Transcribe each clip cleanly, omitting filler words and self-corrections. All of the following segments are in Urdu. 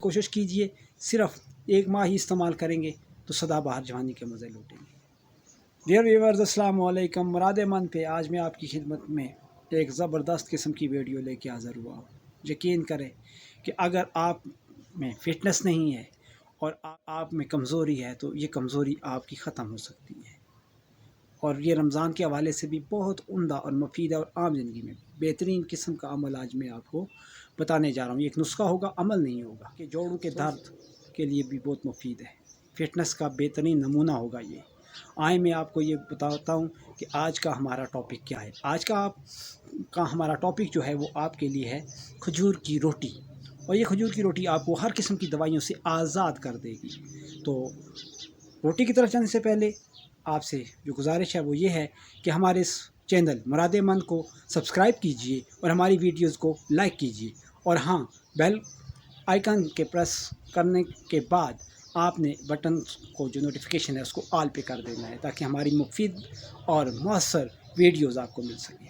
کوشش کیجئے صرف 1 ماہ ہی استعمال کریں گے تو سدا بہار جوانی کے مزے لوٹیں گے۔ ڈیئر ویورز، السلام علیکم۔ مراد من پہ آج میں آپ کی خدمت میں ایک زبردست قسم کی ویڈیو لے کے حاضر ہوا ہوں۔ یقین کریں کہ اگر آپ میں فٹنس نہیں ہے اور آپ میں کمزوری ہے تو یہ کمزوری آپ کی ختم ہو سکتی ہے، اور یہ رمضان کے حوالے سے بھی بہت عمدہ اور مفید ہے، اور عام زندگی میں بہترین قسم کا عمل آج میں آپ کو بتانے جا رہا ہوں۔ یہ ایک نسخہ ہوگا، عمل نہیں ہوگا، کہ جوڑوں کے درد کے لیے بھی بہت مفید ہے، فٹنس کا بہترین نمونہ ہوگا یہ۔ آئیں میں آپ کو یہ بتاتا ہوں کہ آج کا ہمارا ٹاپک کیا ہے۔ آج کا ہمارا ٹاپک جو ہے وہ آپ کے لیے ہے کھجور کی روٹی، اور یہ کھجور کی روٹی آپ کو ہر قسم کی دوائیوں سے آزاد کر دے گی۔ تو روٹی کی طرف جانے سے پہلے آپ سے جو گزارش ہے وہ یہ ہے کہ ہمارے اس چینل مراد من کو سبسکرائب کیجئے اور ہماری ویڈیوز کو لائک کیجئے، اور ہاں، بیل آئیکن کے پریس کرنے کے بعد آپ نے بٹن کو جو نوٹیفیکیشن ہے اس کو آل پہ کر دینا ہے، تاکہ ہماری مفید اور مؤثر ویڈیوز آپ کو مل سکیں۔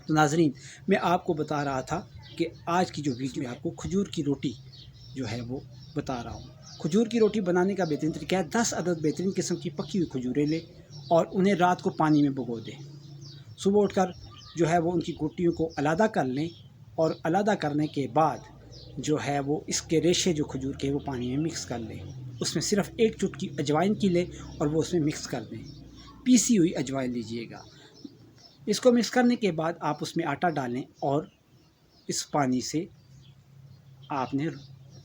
تو ناظرین، میں آپ کو بتا رہا تھا کہ آج کی جو ویڈیو ہے آپ کو کھجور کی روٹی جو ہے وہ بتا رہا ہوں۔ کھجور کی روٹی بنانے کا بہترین طریقہ ہے 10 عدد بہترین قسم کی پکی ہوئی کھجوریں لیں اور انہیں رات کو پانی میں بھگو دیں۔ صبح اٹھ کر جو ہے وہ ان کی گٹیوں کو علیحدہ کر لیں، اور علیحدہ کرنے کے بعد جو ہے وہ اس کے ریشے جو کھجور کے وہ پانی میں مکس کر لیں۔ اس میں صرف 1 چٹکی اجوائن کی لیں اور وہ اس میں مکس کر دیں۔ پیسی ہوئی اجوائن لیجئے گا۔ اس کو مکس کرنے کے بعد آپ اس میں آٹا ڈالیں، اور اس پانی سے آپ نے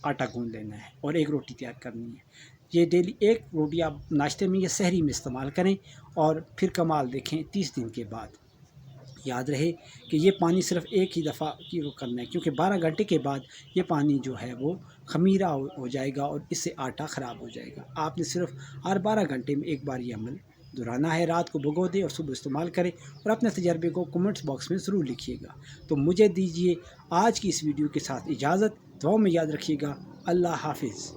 آٹا گوندھ لینا ہے اور 1 روٹی تیار کرنی ہے۔ یہ ڈیلی 1 روٹی آپ ناشتے میں یا سحری میں استعمال کریں، اور پھر کمال دیکھیں 30 دن کے بعد۔ یاد رہے کہ یہ پانی صرف 1 ہی دفعہ کی کرنا ہے، کیونکہ 12 گھنٹے کے بعد یہ پانی جو ہے وہ خمیرہ ہو جائے گا اور اس سے آٹا خراب ہو جائے گا۔ آپ نے صرف ہر 12 گھنٹے میں 1 بار یہ عمل دہرانا ہے۔ رات کو بھگو دیں اور صبح استعمال کریں، اور اپنے تجربے کو کمنٹس باکس میں ضرور لکھیے گا۔ تو مجھے دیجیے آج کی اس ویڈیو کے ساتھ اجازت، دعاؤں میں یاد رکھیے گا۔ اللہ حافظ۔